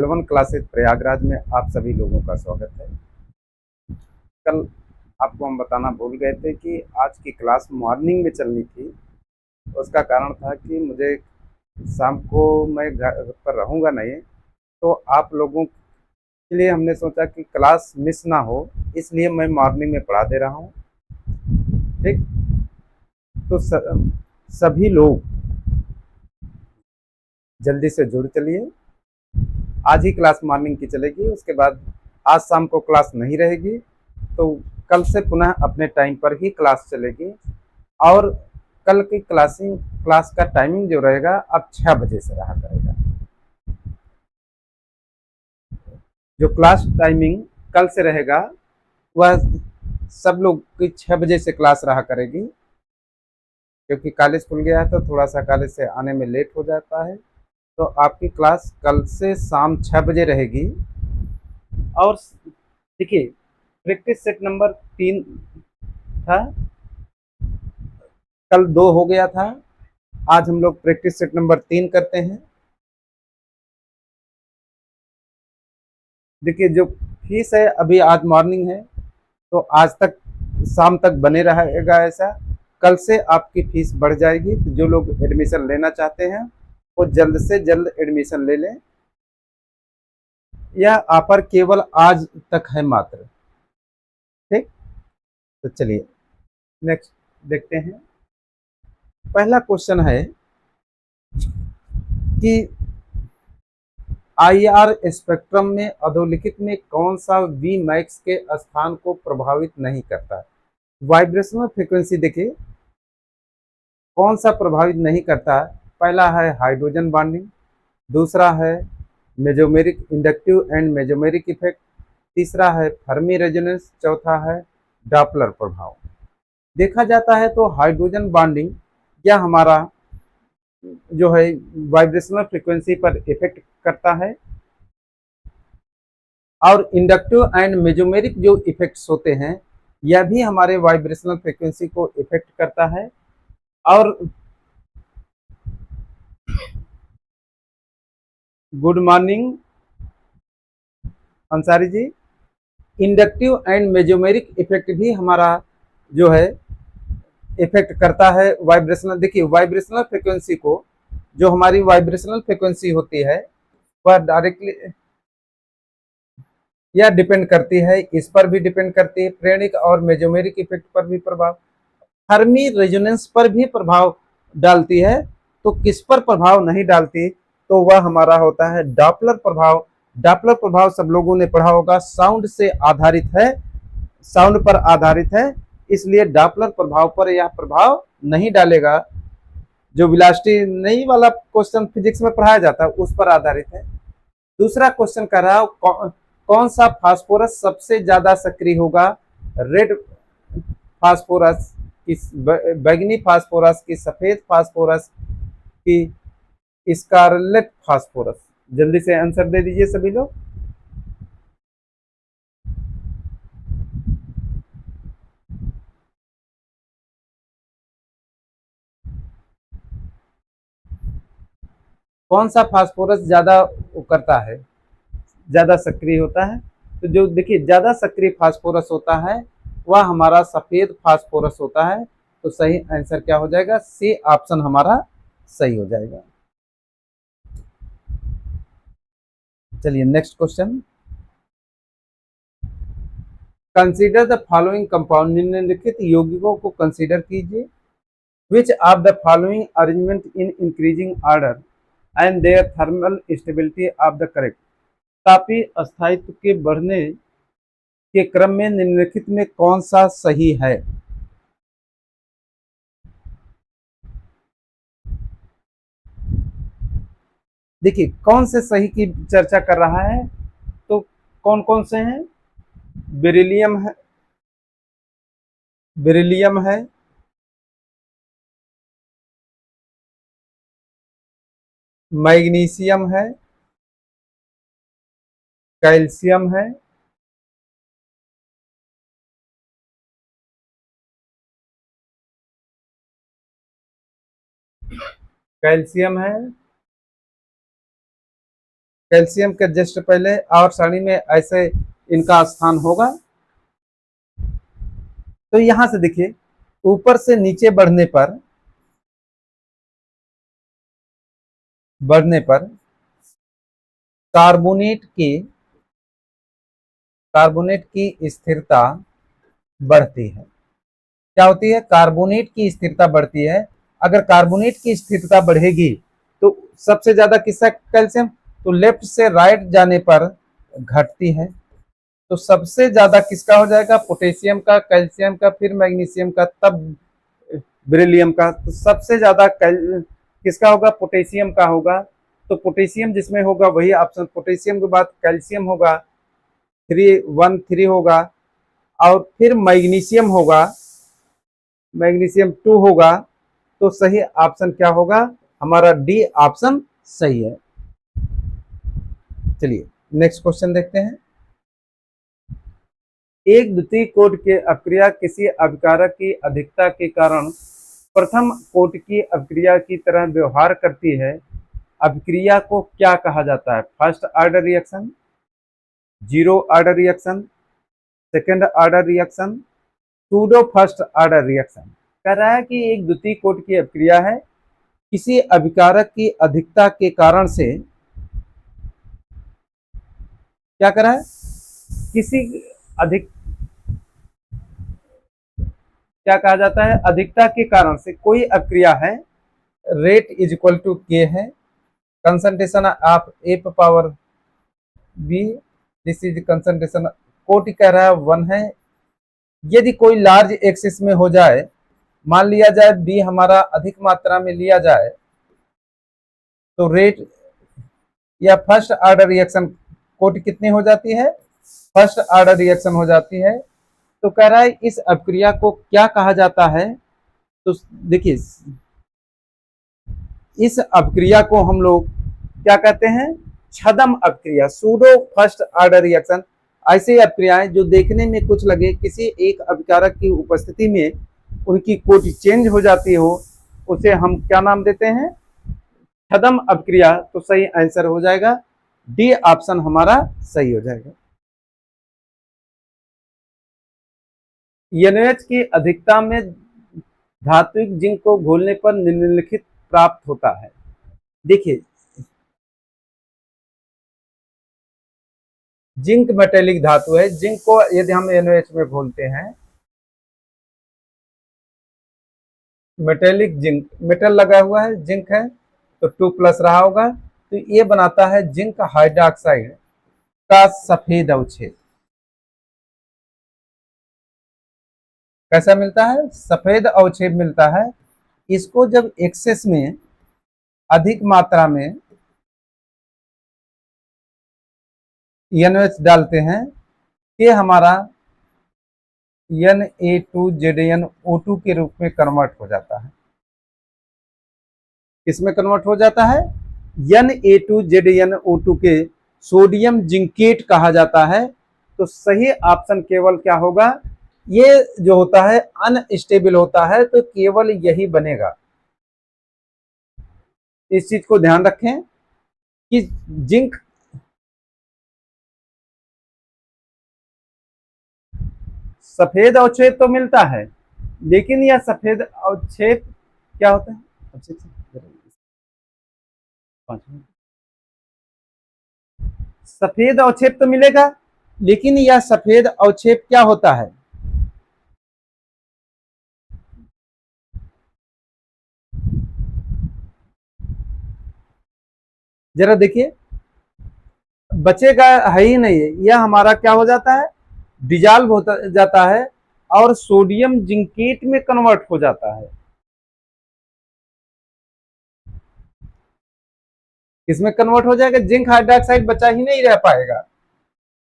11 classes Prayagraj में आप सभी लोगों का स्वागत है। कल आपको हम बताना भूल गए थे कि आज की क्लास मॉर्निंग में चलनी थी। उसका कारण था कि मुझे शाम को मैं घर पर रहूँगा नहीं, तो आप लोगों के लिए हमने सोचा कि क्लास मिस ना हो, इसलिए मैं मॉर्निंग में पढ़ा दे रहा हूँ। ठीक, तो सभी लोग जल्दी से जुड़ चलिए। आज ही क्लास मॉर्निंग की चलेगी, उसके बाद आज शाम को क्लास नहीं रहेगी, तो कल से पुनः अपने टाइम पर ही क्लास चलेगी। और कल की क्लास का टाइमिंग जो रहेगा अब 6 बजे से रहा करेगा। जो क्लास टाइमिंग कल से रहेगा वह सब लोग की 6 बजे से क्लास रहा करेगी, क्योंकि कॉलेज खुल गया है तो थोड़ा सा कॉलेज से आने में लेट हो जाता है। तो आपकी क्लास कल से शाम 6 बजे रहेगी। और देखिए, प्रैक्टिस सेट नंबर 3 था, कल 2 हो गया था। आज हम लोग प्रैक्टिस सेट नंबर 3 करते हैं। देखिए, जो फीस है अभी आज मॉर्निंग है, तो आज तक शाम तक बने रहेगा ऐसा। कल से आपकी फीस बढ़ जाएगी, तो जो लोग एडमिशन लेना चाहते हैं वो जल्द से जल्द एडमिशन ले लें। यह ऑफर केवल आज तक है मात्र। ठीक, तो चलिए नेक्स्ट देखते हैं। पहला क्वेश्चन है कि आईआर स्पेक्ट्रम में अधोलिखित में कौन सा वी मैक्स के स्थान को प्रभावित नहीं करता। वाइब्रेशनल फ्रीक्वेंसी देखिए कौन सा प्रभावित नहीं करता। पहला है हाइड्रोजन बॉन्डिंग, दूसरा है mesomeric inductive and mesomeric effect, तीसरा है फर्मी रेजोनेंस, चौथा है डॉपलर प्रभाव। देखा जाता है तो हाइड्रोजन बॉन्डिंग या हमारा जो है वाइब्रेशनल फ्रीक्वेंसी पर इफेक्ट करता है, और इंडक्टिव एंड मेजोमेरिक जो इफेक्ट्स होते हैं यह भी हमारे वाइब्रेशनल फ्रीक्वेंसी को इफेक्ट करता है। और good morning Ansari ji. Inductive and mesomeric effect भी हमारा जो है इफेक्ट करता है वाइब्रेशनल। देखिए, वाइब्रेशनल फ्रीक्वेंसी को, जो हमारी वाइब्रेशनल फ्रीक्वेंसी होती है वह डायरेक्टली यह डिपेंड करती है, इस पर भी डिपेंड करती है, प्रेरणिक और मेजोमेरिक इफेक्ट पर भी प्रभाव, फर्मी रेजोनेंस पर भी प्रभाव डालती है। तो किस पर प्रभाव नहीं डालती, तो वह हमारा होता है डॉपलर प्रभाव। डॉपलर प्रभाव सब लोगों ने पढ़ा होगा, साउंड से आधारित है, साउंड पर आधारित है, इसलिए डॉपलर प्रभाव पर यह प्रभाव नहीं डालेगा। जो वेलोसिटी नहीं वाला क्वेश्चन फिजिक्स में पढ़ाया जाता है उस पर आधारित है। दूसरा क्वेश्चन कर रहा है कौन सा फास्फोरस सबसे ज्यादा सक्रिय होगा। रेड फास्फोरस की, बैगनी फास्फोरस की, सफेद फास्फोरस की, स्कारलेट फास्फोरस। जल्दी से आंसर दे दीजिए सभी लोग। कौन सा फास्फोरस ज्यादा करता है, ज्यादा सक्रिय होता है। तो जो देखिए ज्यादा सक्रिय फास्फोरस होता है वह हमारा सफेद फास्फोरस होता है। तो सही आंसर क्या हो जाएगा, सी ऑप्शन हमारा सही हो जाएगा। चलिए next question. Consider the following compound, निम्नलिखित यौगिकों को कंसीडर कीजिए। Which of the following arrangement in increasing order and their thermal stability of the correct. तापीय स्थायित्व के बढ़ने के क्रम में निम्नलिखित में कौन सा सही है। देखिए कौन से सही की चर्चा कर रहा है, तो कौन कौन से हैं। बेरिलियम है, बेरिलियम है, मैग्नीशियम है, कैल्शियम है, कैल्शियम है, कैल्शियम के जस्ट पहले आवर्त सारणी में ऐसे इनका स्थान होगा। तो यहां से देखिए ऊपर से नीचे बढ़ने पर कार्बोनेट की स्थिरता बढ़ती है। क्या होती है? कार्बोनेट की स्थिरता बढ़ती है। अगर कार्बोनेट की स्थिरता बढ़ेगी तो सबसे ज्यादा किसका कैल्शियम? तो लेफ्ट से राइट जाने पर घटती है। तो सबसे ज्यादा किसका हो जाएगा? पोटेशियम का, कैल्शियम का, फिर मैग्नीशियम का, तब बेरिलियम का। तो सबसे ज्यादा किसका होगा? पोटेशियम का होगा। तो पोटेशियम जिसमें होगा वही ऑप्शन, पोटेशियम के बाद कैल्शियम होगा, 313 होगा, और फिर मैग्नीशियम होगा, मैग्नीशियम 2 होगा। तो सही ऑप्शन क्या होगा? हमारा डी ऑप्शन सही है। चलिए नेक्स्ट क्वेश्चन देखते हैं। एक द्वितीय कोट की अभिक्रिया किसी अभिकारक की अधिकता के कारण प्रथम कोट की अभिक्रिया की तरह व्यवहार करती है। अभिक्रिया को क्या कहा जाता है? First order reaction, zero order reaction, second order reaction, pseudo first order reaction. कह रहा है कि एक द्वितीय कोट की अभिक्रिया है, किसी अभिकारक की अधिकता के कारण से क्या कर रहा है? किसी अधिक क्या कहा जाता है? अधिकता के कारण से कोई अभिक्रिया है, rate is equal to k है, concentration of A power B, this is concentration, कोटि कह रहा है 1 है। यदि कोई लार्ज एक्सिस में हो जाए, मान लिया जाए बी हमारा अधिक मात्रा में लिया जाए, तो रेट या फर्स्ट ऑर्डर रिएक्शन कोटि कितनी हो जाती है? फर्स्ट ऑर्डर रिएक्शन हो जाती है। तो कह रहा है इस अभिक्रिया को क्या कहा जाता है? तो देखिए इस अभिक्रिया को हम लोग क्या कहते हैं? छद्म अभिक्रिया, सूडो फर्स्ट ऑर्डर रिएक्शन। ऐसी अभिक्रियाएं जो देखने में कुछ लगे, किसी एक अभिकारक की उपस्थिति में उनकी कोटि चेंज हो जाती हो, उसे हम क्या नाम देते हैं? छद्म अभिक्रिया। तो सही आंसर हो जाएगा डी ऑप्शन हमारा सही हो जाएगा। NaOH की अधिकता में धात्विक जिंक को घोलने पर निम्नलिखित प्राप्त होता है। देखिए जिंक मेटेलिक धातु है, जिंक को यदि हम NaOH में घोलते हैं, मेटेलिक जिंक, मेटल लगा हुआ है, जिंक है तो 2+ रहा होगा, तो ये बनाता है जिंक हाइड्रोक्साइड का सफेद अवक्षेप। कैसा मिलता है? सफेद अवक्षेप मिलता है। इसको जब एक्सेस में, अधिक मात्रा में NaOH डालते हैं, ये हमारा Na2ZnO2 के रूप में कन्वर्ट हो जाता है। किसमें कन्वर्ट हो जाता है? Na2ZnO2 के सोडियम जिंकेट कहा जाता है। तो सही ऑप्शन केवल क्या होगा? ये जो होता है अनस्टेबल होता है, तो केवल यही बनेगा। इस चीज को ध्यान रखें कि जिंक सफेद अवक्षेप तो मिलता है, लेकिन यह सफेद अवक्षेप क्या होता है? सफेद अवक्षेप तो मिलेगा, लेकिन यह सफेद अवक्षेप क्या होता है? जरा देखिए, बचेगा है ही नहीं है। यह हमारा क्या हो जाता है? डिजॉल्व होता जाता है और सोडियम जिंकेट में कन्वर्ट हो जाता है। किसमें कन्वर्ट हो जाएगा? जिंक हाइड्रोक्साइड बचा ही नहीं रह पाएगा।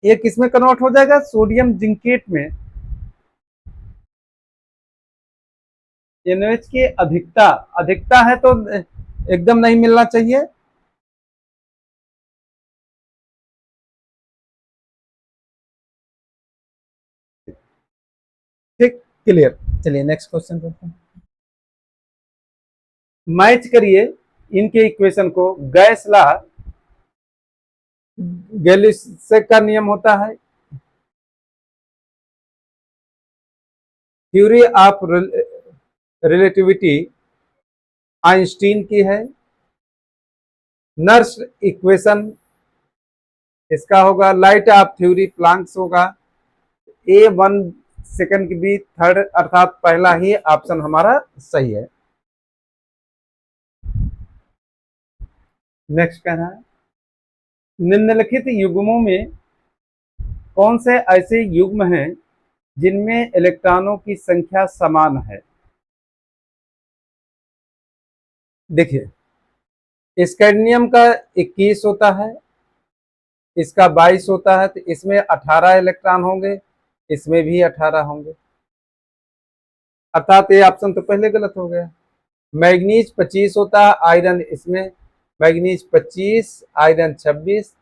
ये किसमें कन्वर्ट हो जाएगा? सोडियम जिंकेट में। NaOH की अधिकता, अधिकता है तो एकदम नहीं मिलना चाहिए। ठीक, क्लियर। चलिए नेक्स्ट क्वेश्चन करते हैं। मैच करिए इनके इक्वेशन को। गैस ला गैलिलियो का नियम होता है, थ्योरी ऑफ रिलेटिविटी आइंस्टीन की है, नर्स इक्वेशन इसका होगा, लाइट ऑफ थ्योरी प्लांक्स होगा, ए 1 सेकंड की बी थर्ड, अर्थात पहला ही ऑप्शन हमारा सही है। नेक्स्ट कह रहा है, निम्नलिखित युग्मों में कौन से ऐसे युग्म हैं जिनमें इलेक्ट्रॉनों की संख्या समान है। देखिए, स्कैंडियम का 21 होता है, इसका 22 होता है, तो इसमें 18 इलेक्ट्रॉन होंगे, इसमें भी 18 होंगे, अर्थात ये ऑप्शन तो पहले गलत हो गया। मैग्नीज 25 होता है, आयरन इसमें मैग्नीज 25, आयरन 26,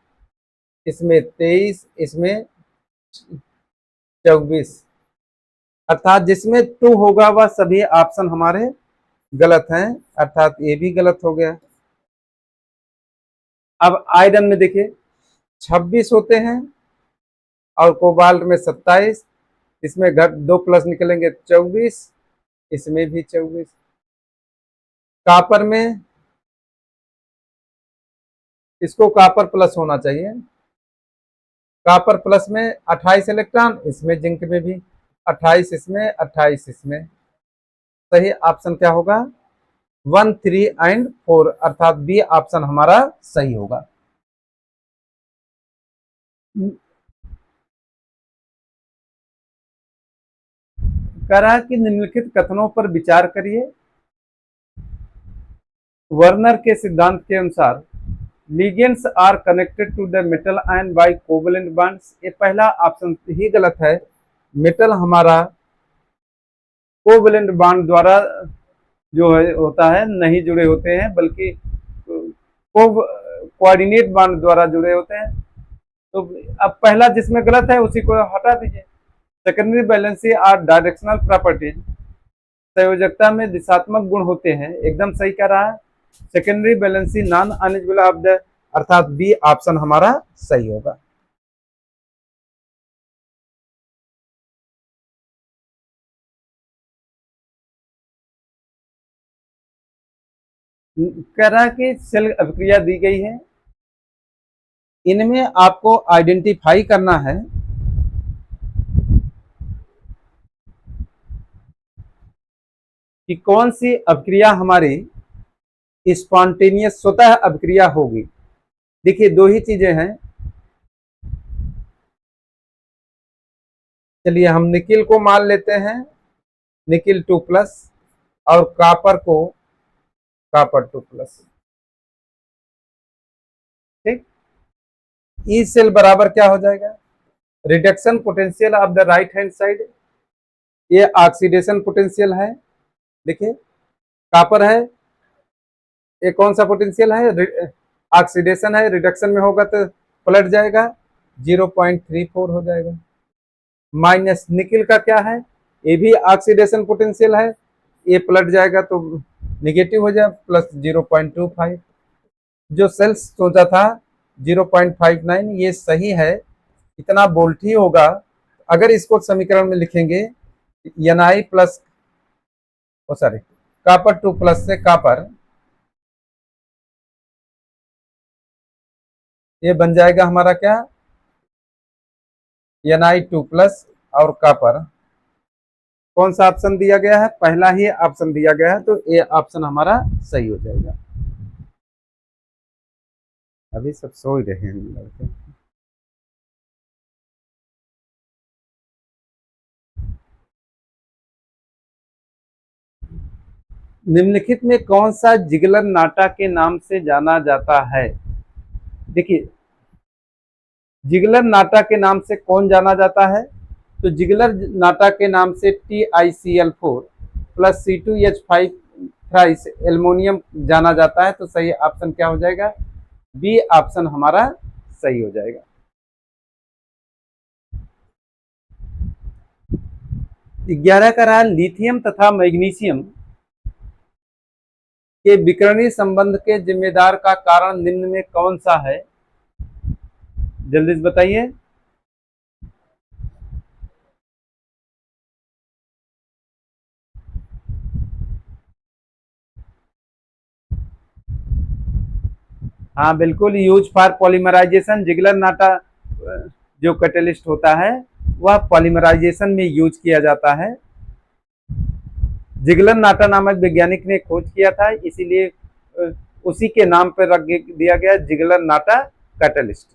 इसमें 23, इसमें 24, अर्थात जिसमें 2 होगा वह सभी ऑप्शन हमारे गलत हैं, अर्थात ये भी गलत हो गया। अब आयरन में देखिए 26 होते हैं और कोबाल्ट में 27, इसमें घट 2 प्लस निकलेंगे 24, इसमें भी 24। कापर में इसको कापर प्लस होना चाहिए, कापर प्लस में 28 इलेक्ट्रॉन, इसमें जिंक में भी 28, इसमें 28, इसमें सही ऑप्शन क्या होगा 1, 3 एंड 4, अर्थात बी ऑप्शन हमारा सही होगा। कह रहा है कि निम्नलिखित कथनों पर विचार करिए। वर्नर के सिद्धांत के अनुसार ligands are connected to the metal ion by covalent bonds, ये पहला ऑप्शन ही गलत है। मेटल हमारा कोवलेंट बॉन्ड द्वारा जो है होता है नहीं जुड़े होते हैं, बल्कि कोऑर्डिनेट बॉन्ड द्वारा जुड़े होते हैं। तो अब पहला जिसमें गलत है उसी को हटा दीजिए। Secondary valency or directional properties, संयोजकता में दिशात्मक गुण होते हैं, एकदम सही कह रहा है। Secondary valency non unusual of the, अर्थात बी ऑप्शन हमारा सही होगा। कह रहा है कि सेल अभिक्रिया दी गई है, इनमें आपको आइडेंटिफाई करना है कि कौन सी अभिक्रिया हमारी स्पॉन्टेनियस स्वतः अभिक्रिया होगी। देखिए दो ही चीजें हैं, चलिए हम निकिल को मान लेते हैं, निकिल 2+ और कापर को कापर 2+, ठीक। ई सेल बराबर क्या हो जाएगा, reduction potential of the right hand side, ये ऑक्सीडेशन पोटेंशियल है। देखिए कापर है, ये कौन सा पोटेंशियल है, ऑक्सीडेशन है, रिडक्शन में होगा तो पलट जाएगा 0.34 हो जाएगा। माइनस निकिल का क्या है, ये भी ऑक्सीडेशन पोटेंशियल है, ये पलट जाएगा तो निगेटिव हो जाए प्लस 0.25। जो सेल्स सोचा था 0.59, ये सही है, इतना बोल्ट ही होगा। अगर इसको समीकरण में लिखेंगे Na प्लस सॉरी कापर 2+ से कापर, ये बन जाएगा हमारा क्या Na2+ और कापर, कौन सा ऑप्शन दिया गया है, पहला ही ऑप्शन दिया गया है, तो ये ऑप्शन हमारा सही हो जाएगा। अभी सब सो ही रहे हैं लड़के। निम्नलिखित में कौन सा जिगलर नाटा के नाम से जाना जाता है। देखिए जिगलर नाटा के नाम से कौन जाना जाता है, तो जिगलर नाटा के नाम से TiCl4 + C2H5 थ्राइस एल्युमिनियम जाना जाता है, तो सही ऑप्शन क्या हो जाएगा, बी ऑप्शन हमारा सही हो जाएगा। ग्यारह का रहा लिथियम तथा मैग्नीशियम के विकर्णीय संबंध के जिम्मेदार का कारण निम्न में कौन सा है। जल्दी से बताइए। हाँ बिल्कुल, use for polymerization. Ziegler Natta जो कैटलिस्ट होता है वह पॉलीमराइजेशन में यूज किया जाता है। जिगलर नाटा नामक वैज्ञानिक ने खोज किया था, इसीलिए उसी के नाम पर रख दिया गया जिगलर नाटा कैटलिस्ट।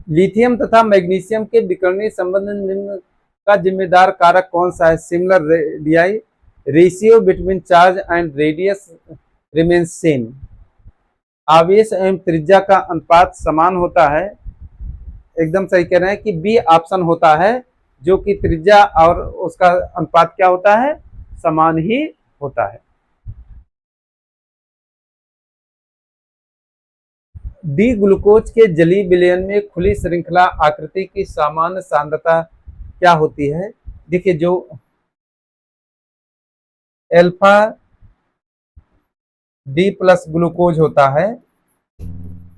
लिथियम तथा मैग्नीशियम के विकर्णीय संबंध निम्न का जिम्मेदार कारक कौन सा है? Similar radii, ratio between charge and radius remains same, आवेश एवं त्रिज्या का अनुपात समान होता है। एकदम सही कह रहे हैं कि बी ऑप्शन होता है, जो कि त्रिज्या और उसका अनुपात क्या होता है? समान ही होता है। डी ग्लूकोज के जलीय विलयन में खुली श्रृंखला आकृति की सामान्य सांद्रता क्या होती है? देखिए, जो अल्फा डी प्लस ग्लूकोज होता है,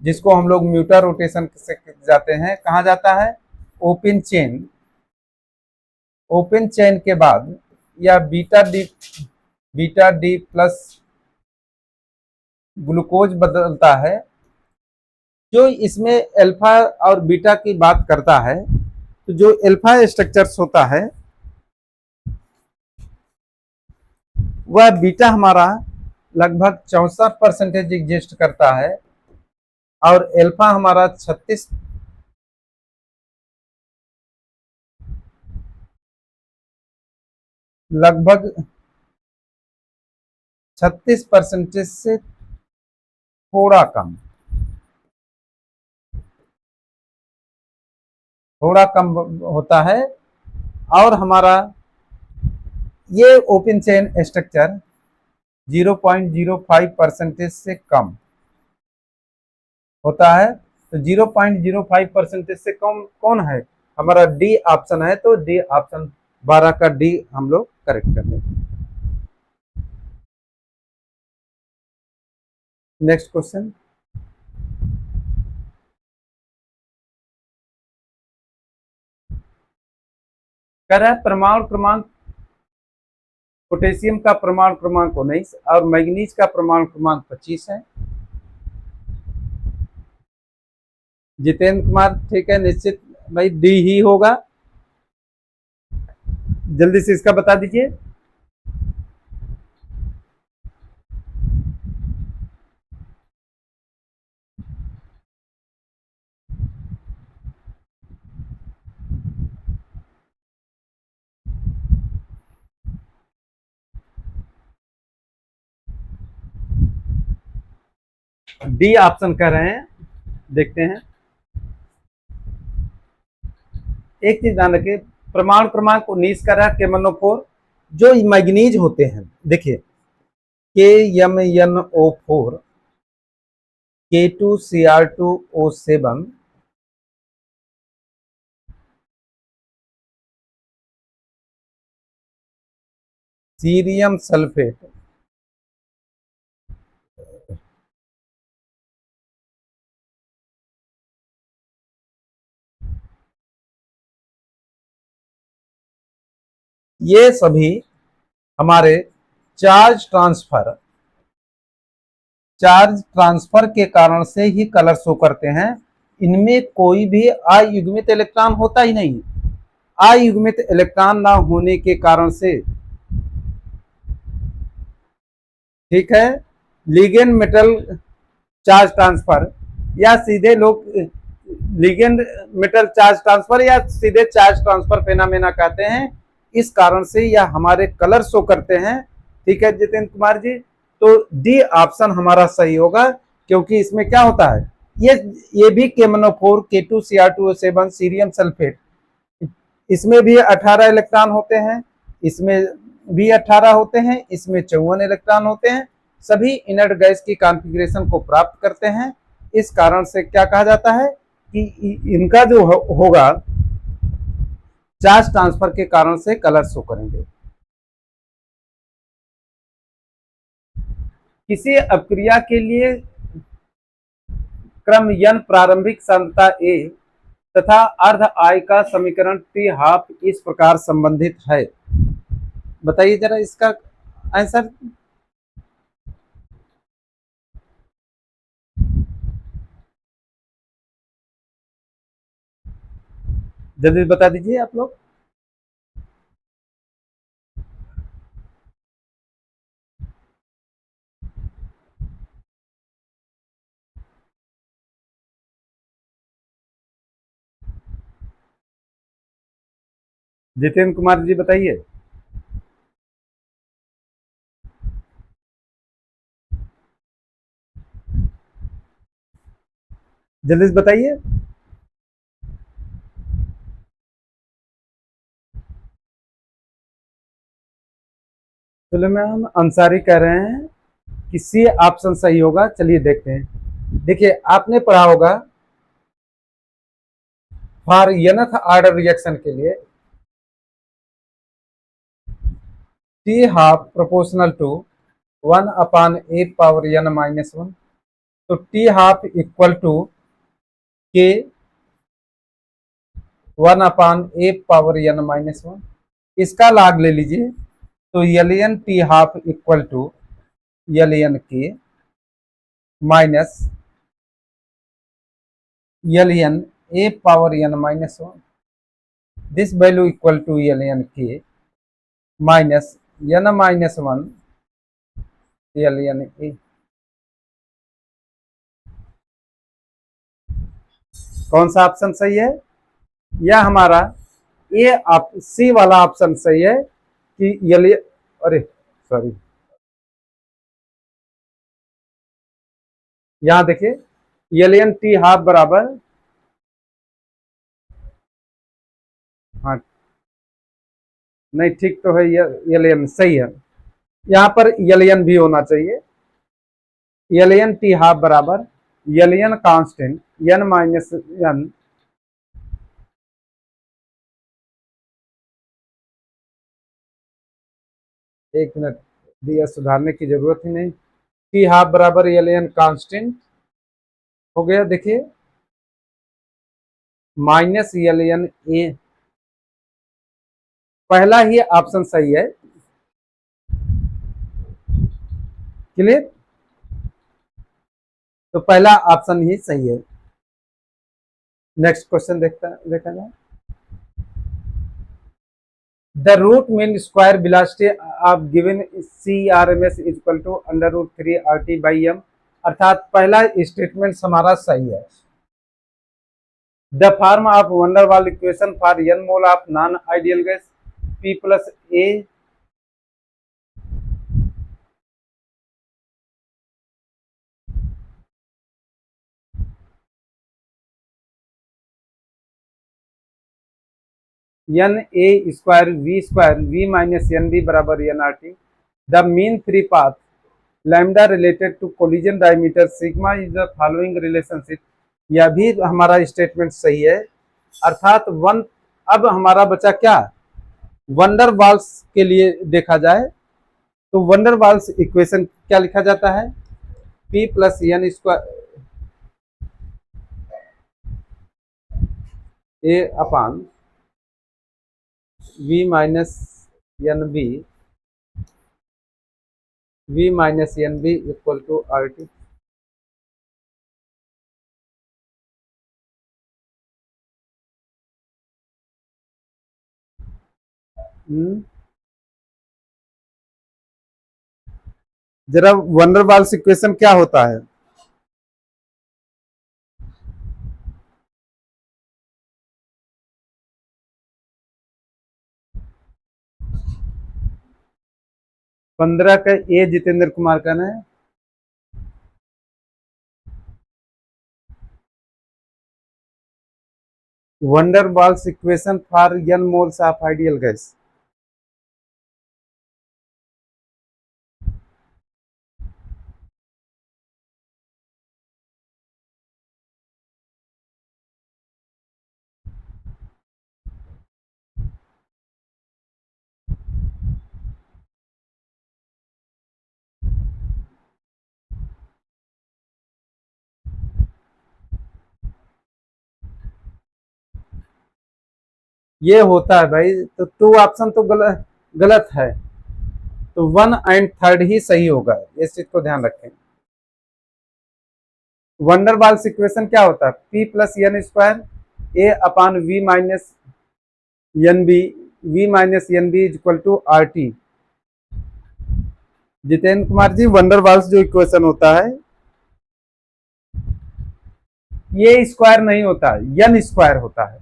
जिसको हम लोग म्यूटा रोटेशन से जाते हैं, कहा जाता है? Open chain. ओपन चेन के बाद या बीटा डी प्लस ग्लूकोज बदलता है। जो इसमें अल्फा और बीटा की बात करता है, तो जो अल्फा स्ट्रक्चर्स होता है वह बीटा हमारा लगभग 64% एग्जिस्ट करता है और अल्फा हमारा 36 लगभग 36% से थोड़ा कम होता है। और हमारा ये ओपन चेन स्ट्रक्चर 0.05% से कम होता है। तो 0.05% से कम कौन है? हमारा डी ऑप्शन है। तो डी ऑप्शन 12 का डी हम लोग करेक्ट कर लेंगे। नेक्स्ट क्वेश्चन, कह रहा है परमाणु क्रमांक, पोटेशियम का परमाणु क्रमांक 19 और मैग्नीज का परमाणु क्रमांक 25 है। जितेंद्र कुमार, ठीक है, निश्चित भाई डी ही होगा। जल्दी से इसका बता दीजिए। डी ऑप्शन कर रहे हैं, देखते हैं। एक चीज ध्यान रखिए, परमाणु क्रमांक 19 का रहा KMnO4। जो मैग्नीज होते हैं, देखिए KMnO4, K2Cr2O7, सीरियम सल्फेट, ये सभी हमारे चार्ज ट्रांसफर के कारण से ही कलर शो करते हैं। इनमें कोई भी अयुग्मित इलेक्ट्रॉन होता ही नहीं। अयुग्मित इलेक्ट्रॉन ना होने के कारण से, ठीक है, लिगेंड मेटल चार्ज ट्रांसफर या सीधे लोग लिगेंड मेटल चार्ज ट्रांसफर या सीधे चार्ज ट्रांसफर फेनामेना कहते हैं। इस कारण से यह हमारे कलर शो करते हैं। ठीक है जितेंद्र कुमार जी, तो डी ऑप्शन हमारा सही होगा, क्योंकि इसमें क्या होता है, ये भी KMnO4, K2Cr2O7, सीरियम सल्फेट, इसमें भी 18 इलेक्ट्रॉन होते हैं, इसमें भी 18 होते हैं, इसमें 54 इलेक्ट्रॉन होते हैं। सभी इनर्ट गैस की कॉन्फ़िगरेशन को प्राप्त करते हैं। इस कारण से क्या कहा जाता है कि इनका जो होगा चार्ज ट्रांसफर के कारण से कलर शो करेंगे। किसी अपक्रिया के लिए क्रम n प्रारंभिक सांद्रता A तथा अर्ध I का समीकरण T हाफ इस प्रकार संबंधित है। बताइए जरा इसका आंसर। जल्दी बता दीजिए आप लोग। जितेंद्र कुमार जी बताइए। जल्दी से बताइए। सुलेमान अंसारी कह रहे हैं कि सी ऑप्शन सही होगा। चलिए देखते हैं। देखिए आपने पढ़ा होगा फॉर nth ऑर्डर रिएक्शन के लिए T half proportional to 1/a⁻n-1। तो टी हाफ इक्वल टू के 1/a⁻n-1। इसका log ले लीजिए तो ln t half equal to ln k minus ln a⁻n-1। This value equal to ln k minus n-1 ln a। कौन सा option सही है? यह हमारा सी वाला ऑप्शन सही है कि अरे सॉरी, यहां देखिए ln टी हाफ बराबर, हाँ नहीं ठीक तो है, ln सही है। यहां पर ln भी होना चाहिए। ln टी हाफ बराबर ln कांस्टेंट n-n, एक मिनट दिया, सुधारने की जरूरत ही नहीं। टी हाफ बराबर ln कांस्टेंट हो गया। देखिए माइनस ln a, पहला ही ऑप्शन सही है। क्लियर? तो पहला ऑप्शन ही सही है। नेक्स्ट क्वेश्चन देखा जाए। The root mean square velocity of given CRMS is equal to √3 RT/m, अर्थात पहला स्टेटमेंट हमारा सही है। The form of van der Waals equation for n mole of non ideal gas P plus A n a square v minus nb बराबर nRT। The mean free path lambda related to collision diameter sigma is the following relationship, यह भी हमारा statement सही है। अर्थात one, अब हमारा बचा क्या? वंडर वाल्स के लिए देखा जाए तो वंडर वाल्स इक्वेशन क्या लिखा जाता है? P plus n square A upon v minus N B equal to RT। जरा वंडर वाल्स इक्वेशन क्या होता है? पंद्रह का ए जितेंद्र कुमार का है। Van der Waals equation for n moles of ideal gas. ये होता है भाई, तो 2 ऑप्शन तो गलत गलत है, तो 1 एंड 3 ही सही होगा, इस चीज को ध्यान रखें। वंडरवाल्स इक्वेशन क्या होता है? P plus n square a upon V minus N b, V minus N b is equal to R T. Jitendra Kumar ji, van der Waals जो इक्वेशन होता है ये स्क्वायर नहीं होता, एन स्क्वायर होता है,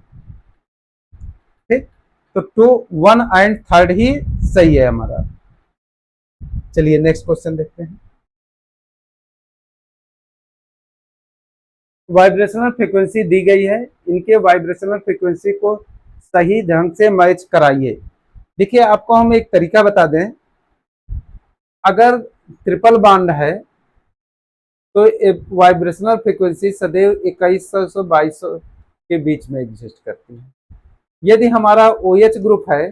ठीक। तो 2 1 एंड 3 ही सही है हमारा। चलिए नेक्स्ट क्वेश्चन देखते हैं। वाइब्रेशनल फ्रीक्वेंसी दी गई है, इनके वाइब्रेशनल फ्रीक्वेंसी को सही ढंग से मैच कराइए। देखिए आपको हम एक तरीका बता दें, अगर ट्रिपल बॉन्ड है तो वाइब्रेशनल फ्रीक्वेंसी सदैव 2100 से 2200 के बीच में एग्जिस्ट करती है। यदि हमारा OH ग्रुप है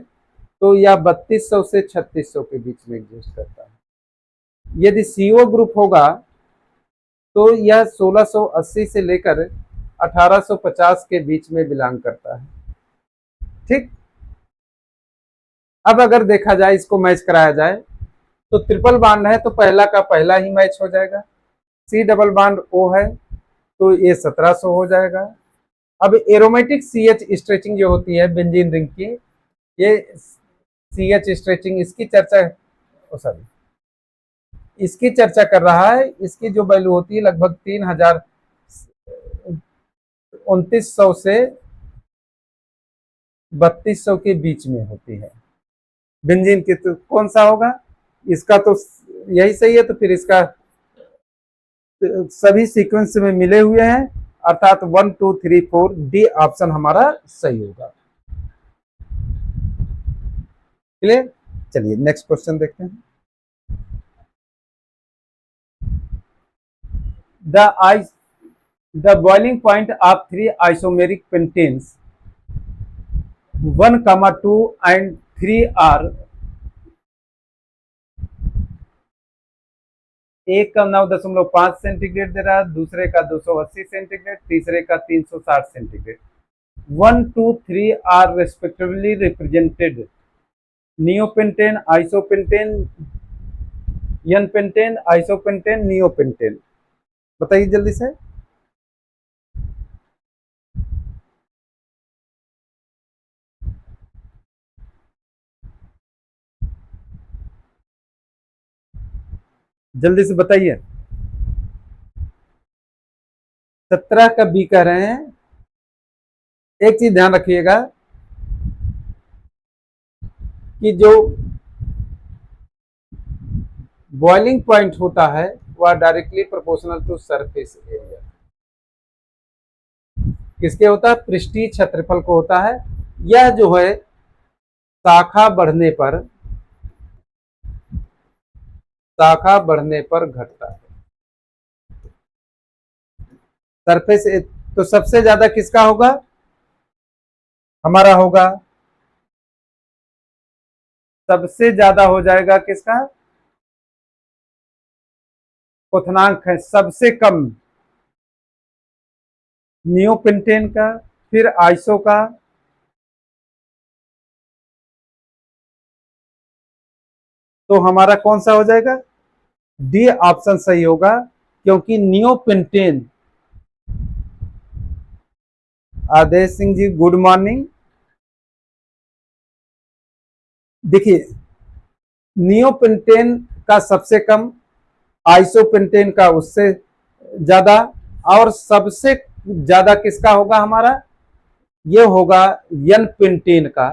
तो यह 3200 से 3600 के बीच में एग्जिस्ट करता है। यदि CO ग्रुप होगा तो यह 1680 से लेकर 1850 के बीच में बिलोंग करता है, ठीक। अब अगर देखा जाए, इसको मैच कराया जाए, तो ट्रिपल बॉन्ड है तो पहला का पहला ही मैच हो जाएगा। C डबल बॉन्ड O है तो ये 1700 हो जाएगा। अब एरोमेटिक CH स्ट्रेचिंग जो होती है बेंजीन रिंग की, ये CH स्ट्रेचिंग इसकी चर्चा, सॉरी इसकी चर्चा कर रहा है, इसकी जो वैल्यू होती है लगभग 3900 से 3200 के बीच में होती है बेंजीन की। तो कौन सा होगा? इसका तो यही सही है, तो फिर इसका सभी सीक्वेंस में मिले हुए हैं, अर्थात 1 2 3 4 डी ऑप्शन हमारा सही होगा। क्लियर? चलिए नेक्स्ट क्वेश्चन देखते हैं। The boiling point of 3 isomeric pentanes 1, 2 and 3 are, एक का 9.5 सेंटीग्रेड दे रहा है, दूसरे का 280 सेंटीग्रेड, तीसरे का 360 centigrade. 1 2 3 are respectively represented neopentane, isopentane, n pentane, isopentane, neopentane. बताइए जल्दी से। जल्दी से बताइए। 17 का बी कह रहे हैं। एक चीज ध्यान रखिएगा कि जो बॉइलिंग पॉइंट होता है वह directly proportional to surface area. किसके होता है? पृष्ठीय क्षेत्रफल को होता है। यह जो है शाखा बढ़ने पर घटता है। सरफेस, तो सबसे ज्यादा किसका होगा? हमारा होगा, सबसे ज्यादा हो जाएगा किसका? क्वथनांक है सबसे कम नियोपेंटेन का, फिर आइसो का, तो हमारा कौन सा हो जाएगा? डी ऑप्शन सही होगा, क्योंकि नियोपेंटेन, आदेश सिंह जी गुड मॉर्निंग। देखिए नियोपेंटेन का सबसे कम, आइसोपेंटेन का उससे ज्यादा, और सबसे ज्यादा किसका होगा हमारा? ये होगा एन पेंटेन का।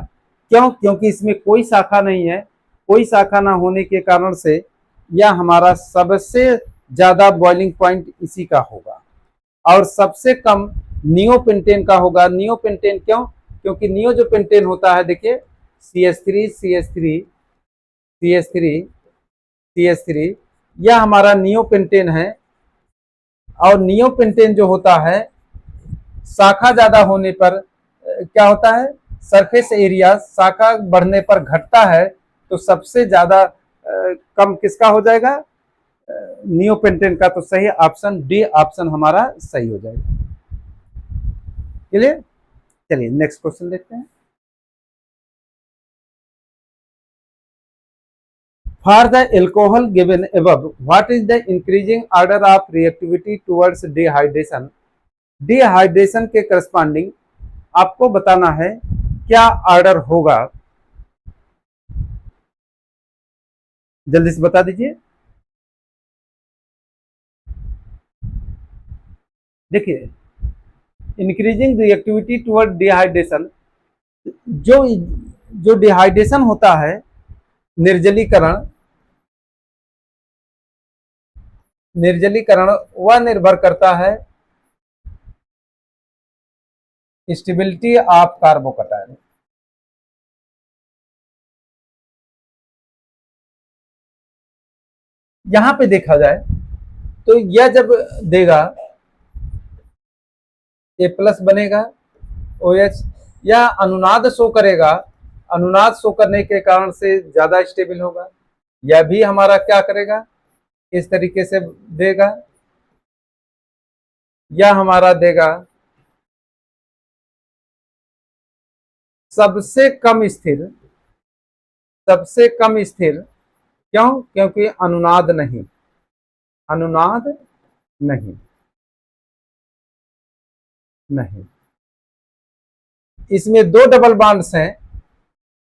क्यों? क्योंकि इसमें कोई शाखा नहीं है, कोई शाखा ना होने के कारण से यह हमारा सबसे ज्यादा बॉइलिंग पॉइंट इसी का होगा, और सबसे कम नियोपेंटेन का होगा। नियोपेंटेन क्यों? क्योंकि नियो जो पेंटेन होता है, देखिए CH3 CH3 CH3 CH3, यह हमारा नियोपेंटेन है। और नियोपेंटेन जो होता है शाखा ज्यादा होने पर क्या होता है? सरफेस एरिया शाखा बढ़ने पर घटता है, तो सबसे ज्यादा कम किसका हो जाएगा? नियोपेंटेन का। तो सही ऑप्शन डी ऑप्शन हमारा सही हो जाएगा। चलिए नेक्स्ट क्वेश्चन देखते हैं। For the alcohol given above, what is the increasing order of reactivity towards dehydration? Dehydration के करस्पॉन्डिंग आपको बताना है क्या ऑर्डर होगा, जल्दी से बता दीजिए। देखिए, इंक्रीजिंग रिएक्टिविटी टुवर्ड डिहाइड्रेशन, जो जो डिहाइड्रेशन होता है, निर्जलीकरण, निर्जलीकरण वह निर्भर करता है स्टेबिलिटी ऑफ कार्बोकटायन। यहां पे देखा जाए तो यह जब देगा ए प्लस बनेगा OH, या अनुनाद शो करेगा, अनुनाद शो करने के कारण से ज्यादा स्टेबल होगा। यह भी हमारा क्या करेगा, इस तरीके से देगा, यह हमारा देगा सबसे कम स्थिर, सबसे कम स्थिर। क्यों? क्योंकि अनुनाद नहीं, अनुनाद नहीं, नहीं, इसमें दो डबल बॉन्ड्स हैं,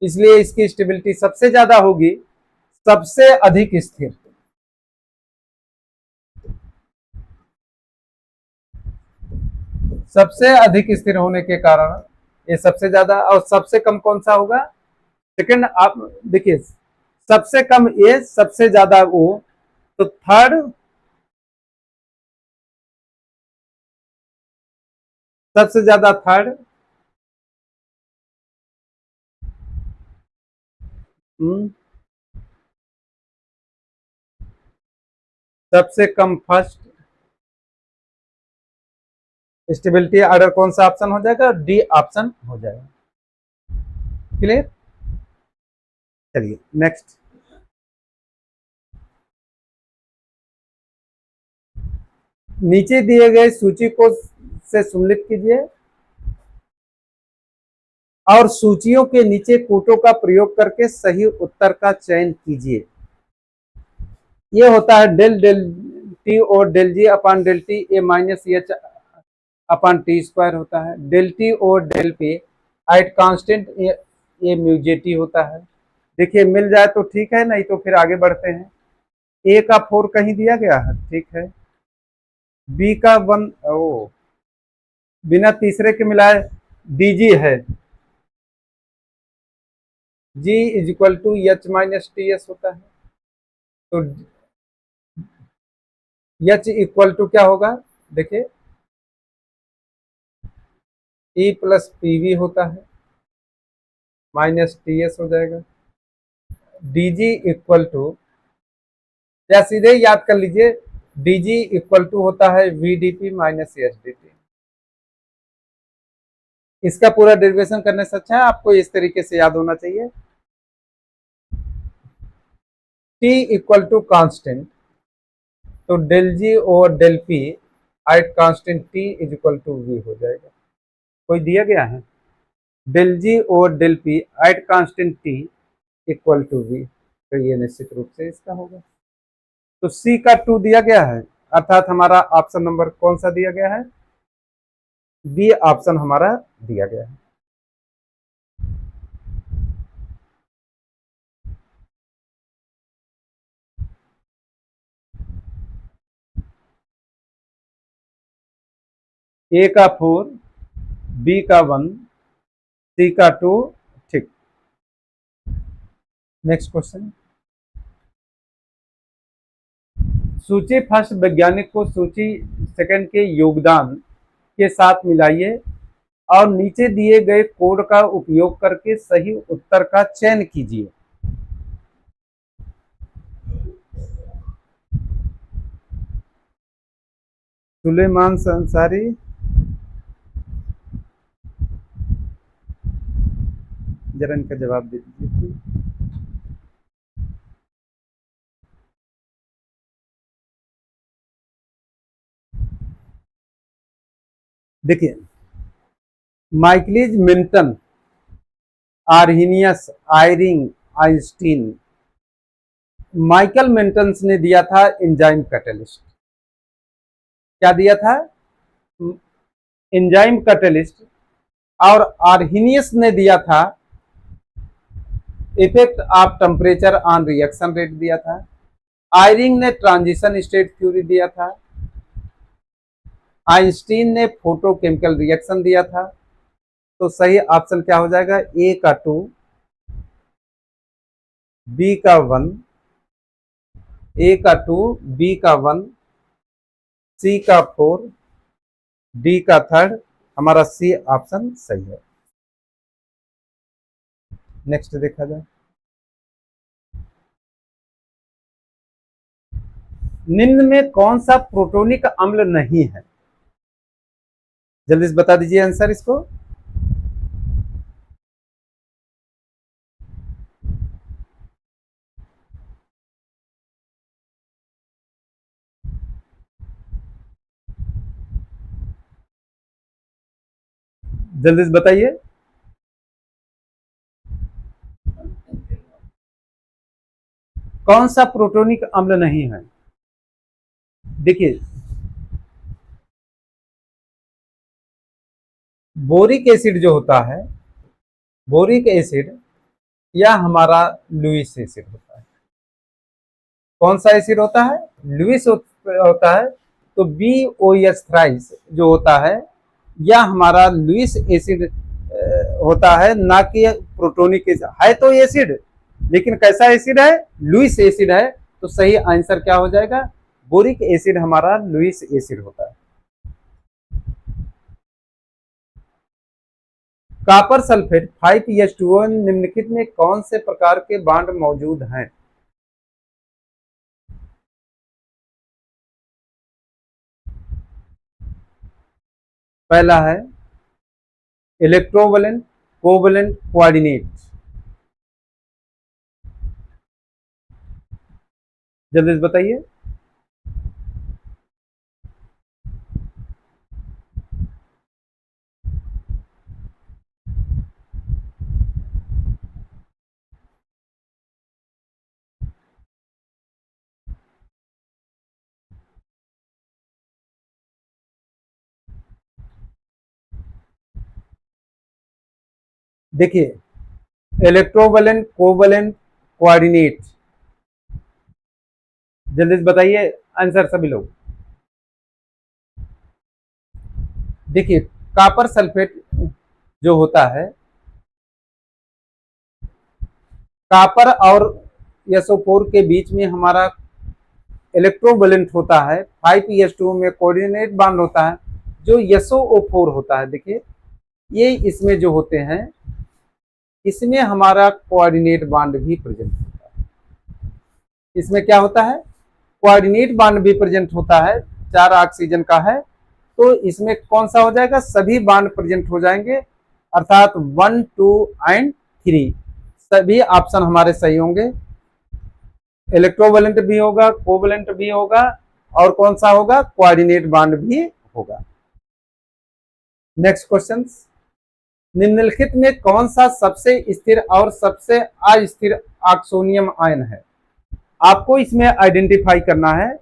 इसलिए इसकी स्टेबिलिटी सबसे ज्यादा होगी, सबसे अधिक स्थिर। सबसे अधिक स्थिर होने के कारण ये सबसे ज्यादा, और सबसे कम कौन सा होगा, सेकंड। आप देखिए, सबसे कम ए, सबसे ज्यादा ओ, तो थर्ड, सबसे ज्यादा थर्ड, सबसे कम फर्स्ट। स्टेबिलिटी ऑर्डर कौन सा ऑप्शन हो जाएगा, डी ऑप्शन हो जाएगा। क्लियर? चलिए नेक्स्ट। नीचे दिए गए सूची को से सुमेलित कीजिए और सूचियों के नीचे कोटों का प्रयोग करके सही उत्तर का चयन कीजिए। ये होता है डेल डेल टी और डेल जी अपान डेल टी, ए माइनस एच अपान टी स्क्वायर होता है। डेल टी और डेल पी एट कांस्टेंट ए म्यूजेटी होता है। देखिए, मिल जाए तो ठीक है, नहीं तो फिर आगे बढ़ते हैं। ए का 4 कहीं दिया गया है, ठीक है। बी का 1, ओ बिना तीसरे के मिलाए डीजी है। G is equal to H minus T S होता है, तो एच इक्वल टू क्या होगा, देखिए ई प्लस पी वी होता है, माइनस टी एस हो जाएगा। डीजी इक्वल टू, या सीधे याद कर लीजिए, डीजी इक्वल टू होता है VDP minus S D T. इसका पूरा डेरिवेशन करने से अच्छा है आपको इस तरीके से याद होना चाहिए। टी इक्वल टू कांस्टेंट, तो डेल जी और del P at constant T is equal to V हो जाएगा। कोई दिया गया है, डेल जी और del P at constant T equal to V, तो ये निश्चित रूप से इसका होगा। तो सी का 2 दिया गया है, अर्थात हमारा ऑप्शन नंबर कौन सा दिया गया है, बी ऑप्शन हमारा दिया गया है। ए का 4, बी का 1, सी का 2, ठीक। Next question. सूची फर्स्ट वैज्ञानिक को सूची सेकंड के योगदान के साथ मिलाइए और नीचे दिए गए कोड का उपयोग करके सही उत्तर का चयन कीजिए। सुलेमान अंसारी, जरा इनका जवाब दे दीजिए। देखिए, माइकलिज मिल्टन, आर्हीनियस, आयरिंग, आइंस्टीन, माइकल मेंटेंस ने दिया था एंजाइम कैटलिस्ट। क्या दिया था? Enzyme catalyst. और आर्हीनियस ने दिया था effect of temperature on reaction rate दिया था। आयरिंग ने ट्रांजिशन स्टेट थ्योरी दिया था। आइंस्टीन ने फोटोकेमिकल रिएक्शन दिया था। तो सही ऑप्शन क्या हो जाएगा? ए का 2, बी का 1, ए का 2, बी का 1, सी का 4, डी का 3। हमारा सी ऑप्शन सही है। नेक्स्ट देखा जाए, निम्न में कौन सा प्रोटोनिक अम्ल नहीं है? जल्दी से बता दीजिए आंसर इसको। जल्दी से बताइए। कौन सा प्रोटोनिक अम्ल नहीं है? देखिए, बोरिक एसिड जो होता है, बोरिक एसिड या हमारा लुईस एसिड होता है। कौन सा एसिड होता है? लुईस होता है। तो BOS थ्राइस जो होता है या हमारा लुईस एसिड होता है, ना कि प्रोटोनिक एसिड। है तो एसिड, लेकिन कैसा एसिड है? लुईस एसिड है। तो सही आंसर क्या हो जाएगा? बोरिक एसिड हमारा लुईस एसिड होता है। कॉपर सल्फेट 5S2O निम्नलिखित में कौन से प्रकार के बॉन्ड मौजूद हैं? पहला है इलेक्ट्रोवलेंट, कोवलेंट, कोऑर्डिनेट। जल्दी से बताइए। देखिए, इलेक्ट्रोवलेंट, कोवलेंट, कोऑर्डिनेट। जल्दी से बताइए आंसर सभी लोग। देखिए, कॉपर सल्फेट जो होता है, कॉपर और SO4 के बीच में हमारा इलेक्ट्रोवलेंट होता है। 5S2 में कोऑर्डिनेट बॉन्ड होता है जो SO4 होता है। देखिए, ये इसमें जो होते हैं, इसमें हमारा कोऑर्डिनेट बॉन्ड भी प्रेजेंट होता है। इसमें क्या होता है? कोऑर्डिनेट बॉन्ड भी प्रेजेंट होता है। 4 ऑक्सीजन का है, तो इसमें कौन सा हो जाएगा? सभी बॉन्ड प्रेजेंट हो जाएंगे, अर्थात 1, 2 एंड 3 सभी ऑप्शन हमारे सही होंगे। इलेक्ट्रोवलेंट भी होगा, कोवलेंट भी होगा, और कौन सा होगा? कोऑर्डिनेट बॉन्ड भी होगा। नेक्स्ट क्वेश्चन, निम्नलिखित में कौन सा सबसे स्थिर और सबसे अस्थिर ऑक्सोनियम आयन है? आपको इसमें आइडेंटिफाई करना है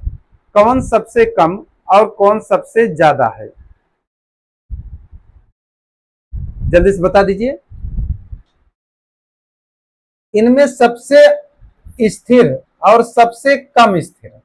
कौन सबसे कम और कौन सबसे ज्यादा है। जल्दी से बता दीजिए। इनमें सबसे स्थिर और सबसे कम स्थिर।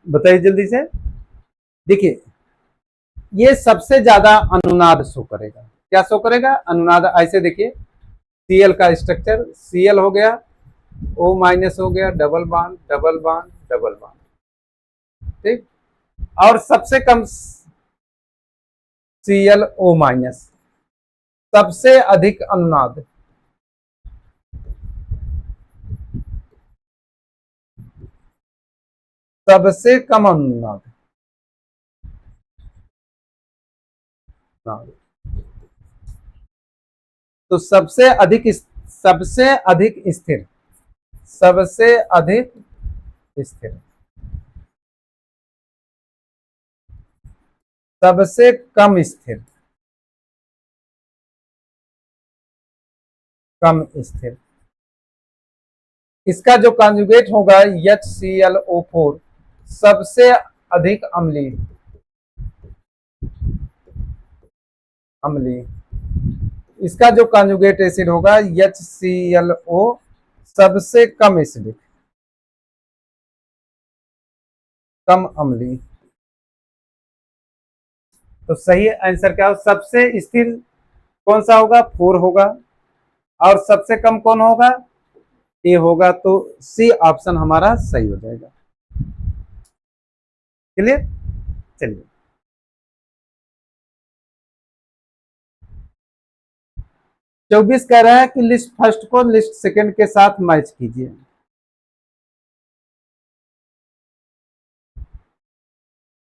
बताइए जल्दी से। देखिए, ये सबसे ज्यादा अनुनाद शो करेगा। क्या शो करेगा? अनुनाद। ऐसे देखिए, Cl का स्ट्रक्चर, Cl हो गया, O- हो गया, double bond, double bond, double bond. ठीक। और सबसे कम ClO-, सबसे अधिक अनुनाद। सबसे कम अनुनाद। तो सबसे अधिक स्थिर, सबसे अधिक स्थिर, सबसे कम स्थिर, कम स्थिर। इसका जो कॉन्जुगेट होगा HClO4, सबसे अधिक अम्लीय, अम्लीय। इसका जो कॉन्जुगेट एसिड होगा HClO, सबसे कम एसिडिक, कम अम्लीय। तो सही आंसर क्या हो? सबसे स्थिर कौन सा होगा? 4 होगा। और सबसे कम कौन होगा? ए होगा। तो सी ऑप्शन हमारा सही हो जाएगा। क्लियर? चलिए, 24 कह रहा है कि लिस्ट फर्स्ट को लिस्ट सेकंड के साथ मैच कीजिए।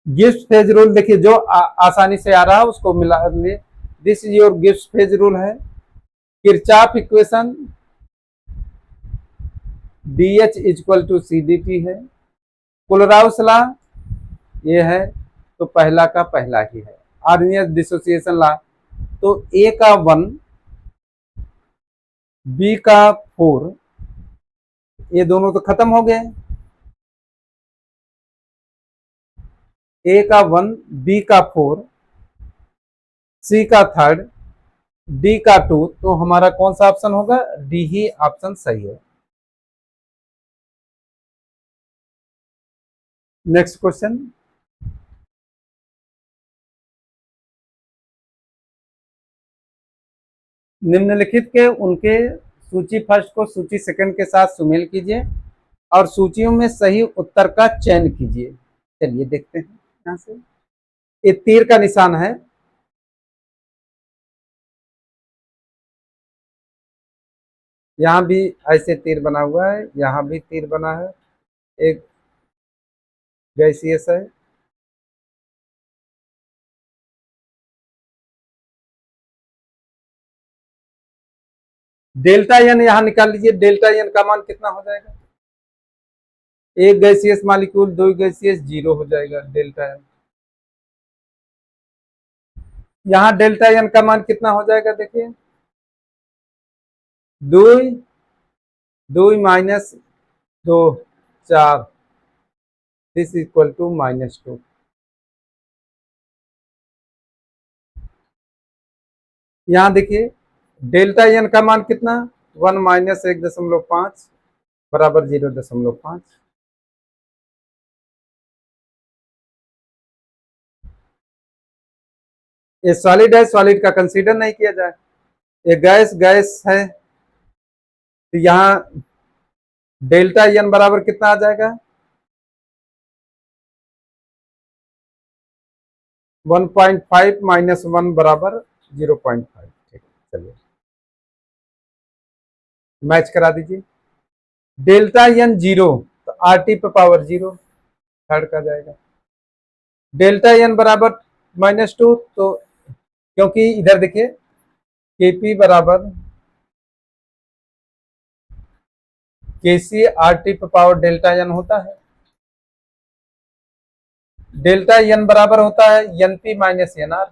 गिब्स फेज रूल देखिए, जो आसानी से आ रहा है उसको मिला लिए। This is your Gibbs phase rule है। Kirchhoff equation DH equal to CDT है। कोलराउस लॉ ये है, तो पहला का पहला ही है। आर्नियस डिसोसिएशन लॉ, तो ए का 1, बी का 4, ये दोनों तो खत्म हो गए। ए का 1, बी का 4, सी का 3, डी का 2, तो हमारा कौन सा ऑप्शन होगा? डी ही ऑप्शन सही है। नेक्स्ट क्वेश्चन, निम्नलिखित के उनके सूची फर्स्ट को सूची सेकंड के साथ सुमेल कीजिए और सूचियों में सही उत्तर का चयन कीजिए। चलिए देखते हैं यहां से। ये तीर का निशान है। यहां भी ऐसे तीर बना हुआ है, यहां भी तीर बना है। एक गैसियस है। डेल्टा एन यहां निकाल लीजिए। डेल्टा एन का मान कितना हो जाएगा? एक गैसियस मालिक्यूल, दो गैसियस, 0 हो जाएगा डेल्टा एन। यहां डेल्टा एन का मान कितना हो जाएगा? देखिए, 2 2 माइनस 2, 4, दिस इक्वल टू -2। यहां देखिए, डेल्टा एन का मान कितना? 1 माइनस 1.5 बराबर 0.5। ये सॉलिड है, सॉलिड का कंसीडर नहीं किया जाए। ये गैस गैस है, तो यहाँ डेल्टा एन बराबर कितना आ जाएगा? 1.5 माइनस 1 बराबर 0.5। ठीक, चलिए मैच करा दीजिए। डेल्टा एन 0, तो RT पे पावर 0 थर्ड का जाएगा। डेल्टा एन बराबर -2, तो क्योंकि इधर देखिए Kp बराबर Kc RT पे पावर डेल्टा एन होता है। डेल्टा एन बराबर होता है Np माइनस NR,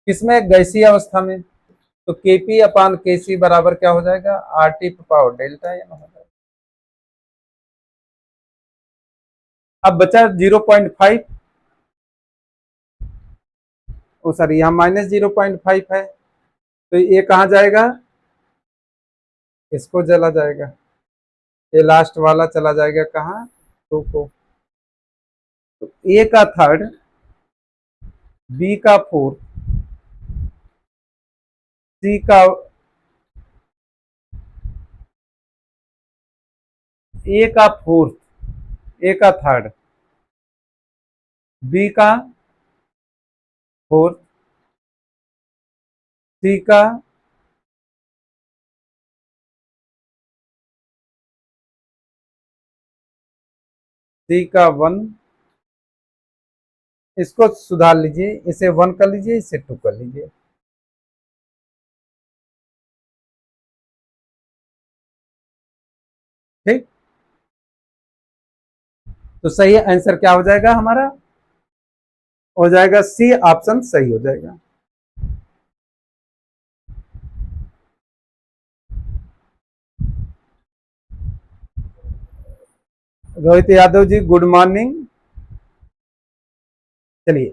किसमें? गैसीय अवस्था में। तो Kp अपान Kc बराबर क्या हो जाएगा? RT पे पावर डेल्टा एन हो जाएगा। अब बचा 0.5, ओ सॉरी, यहाँ -0.5 है, तो ये कहाँ जाएगा? इसको चला जाएगा। ये लास्ट वाला चला जाएगा कहाँ? 2 को। तो ए का 3, बी का 4, सी का ए का 4th, ए का 3rd, बी का 4th, सी का C का 1, इसको सुधार लीजिए, इसे 1 कर लीजिए, इसे 2 कर लीजिए। ठीक, तो सही आंसर क्या हो जाएगा हमारा? हो जाएगा सी ऑप्शन सही हो जाएगा। Rohit Yadav ji good morning. चलिए,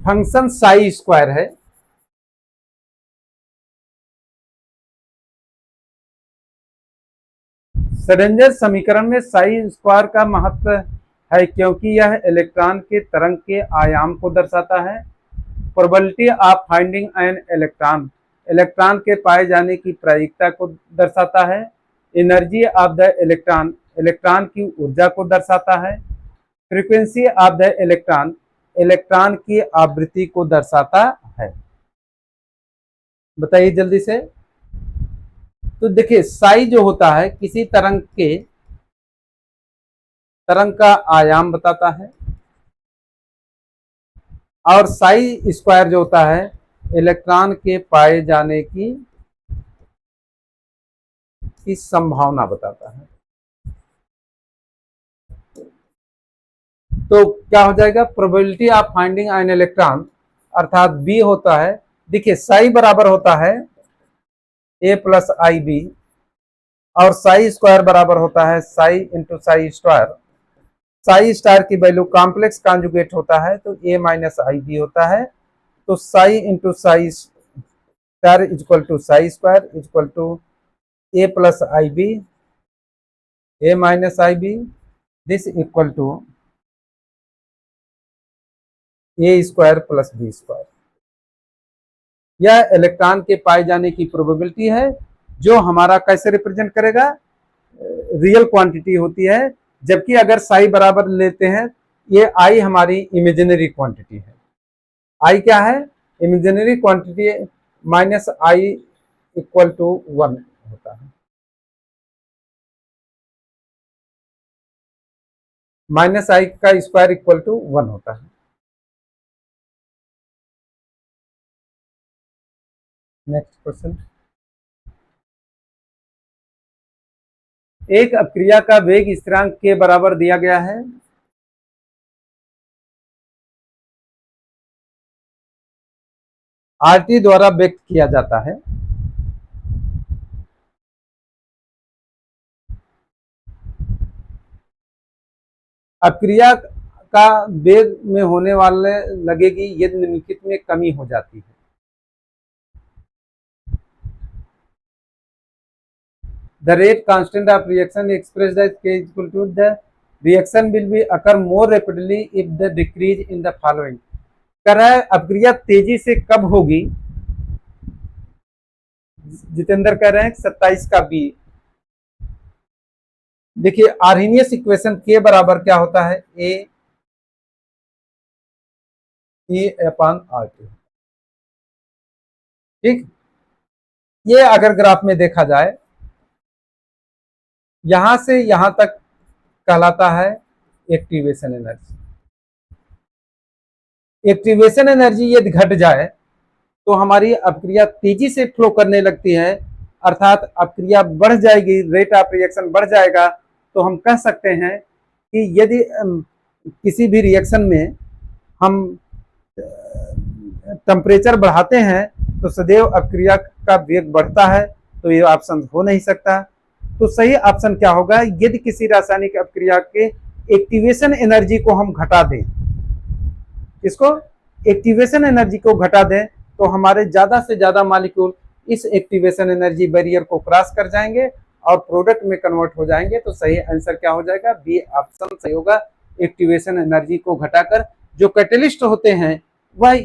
फंक्शन साई स्क्वायर है। श्रोडिंगर समीकरण में साई स्क्वायर का महत्व है क्योंकि यह इलेक्ट्रॉन के तरंग के आयाम को दर्शाता है। Probability of finding an electron, electron के पाए जाने की प्रायिकता को दर्शाता है। Energy of the electron, electron की ऊर्जा को दर्शाता है। Frequency of the electron, electron की आवृत्ति को दर्शाता है। बताइए जल्दी से। तो देखिए, साई जो होता है किसी तरंग का आयाम बताता है, और साई स्क्वायर जो होता है इलेक्ट्रॉन के पाए जाने की संभावना बताता है। तो क्या हो जाएगा? Probability of finding an electron, अर्थात बी होता है, देखिए साई बराबर होता है ए प्लस आई बी, और साई स्क्वायर बराबर होता है Sai into Sai square. Sai star की वैल्यू कॉम्प्लेक्स कॉन्जुगेट होता है तो ए माइनस आई बी होता है। तो psi into psi star equal to psi square equal to A plus I B, A minus I B, this equal to A square plus B square. यह electron के पाए जाने की प्रोबेबिलिटी है, जो हमारा कैसे रिप्रेजेंट करेगा? रियल क्वांटिटी होती है, जबकि अगर साई बराबर लेते हैं, ये आई हमारी इमेजिनरी क्वांटिटी है। आई क्या है? Imaginary quantity minus i equal to 1 होता है। माइनस आई का स्क्वायर इक्वल टू 1 होता है। Next question. एक अपक्रिया का वेग स्थिरांक के बराबर दिया गया है। आरटी द्वारा व्यक्त किया जाता है। अपक्रिया का वेग में होने वाले लगेगी यदि निम्नलिखित में कमी हो जाती है। The rate constant of reaction expressed as K is equal to the reaction will be occur more rapidly if the decrease in the following। कह रहा है अपक्रिया तेजी से कब होगी? जितेंद्र कह रहे हैं 27 का बी। देखिए, आर्हेनियस इक्वेशन के बराबर क्या होता है? ए अपॉन आर टी। ठीक, ये अगर ग्राफ में देखा जाए, यहां से यहां तक कहलाता है एक्टिवेशन एनर्जी। एक्टिवेशन एनर्जी यदि घट जाए तो हमारी अपक्रिया तेजी से फ्लो करने लगती है, अर्थात अपक्रिया बढ़ जाएगी, रेट ऑफ रिएक्शन बढ़ जाएगा। तो हम कह सकते हैं कि यदि किसी भी रिएक्शन में हम टेम्परेचर बढ़ाते हैं तो सदैव अपक्रिया का वेग बढ़ता है, तो ये ऑप्शन हो नहीं सकता। तो सही ऑप्शन क्या होगा? यदि किसी रासायनिक अपक्रिया के एक्टिवेशन एनर्जी को हम घटा दें, इसको एक्टिवेशन एनर्जी को घटा दें, तो हमारे ज्यादा से ज्यादा मॉलिक्यूल इस एक्टिवेशन एनर्जी बैरियर को क्रॉस कर जाएंगे और प्रोडक्ट में कन्वर्ट हो जाएंगे। तो सही आंसर क्या हो जाएगा? बी ऑप्शन सही होगा। एक्टिवेशन एनर्जी को घटाकर जो कैटेलिस्ट होते हैं, वह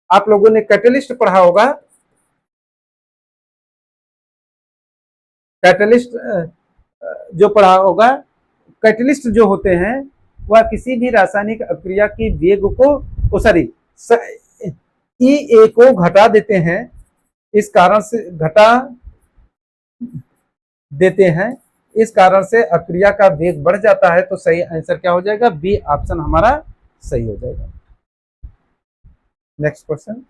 आप लोगों ने कैटेलिस्ट पढ़ा होगा। कैटेलिस्ट जो पढ़ा होगा, कैटेलिस्ट जो होते हैं वह किसी भी रासायनिक अपक्रिया की वेग को सॉरी ई ए को घटा देते हैं। इस कारण से घटा देते हैं इस कारण से अक्रिया का वेग बढ़ जाता है। तो सही आंसर क्या हो जाएगा? बी ऑप्शन हमारा सही हो जाएगा। नेक्स्ट क्वेश्चन,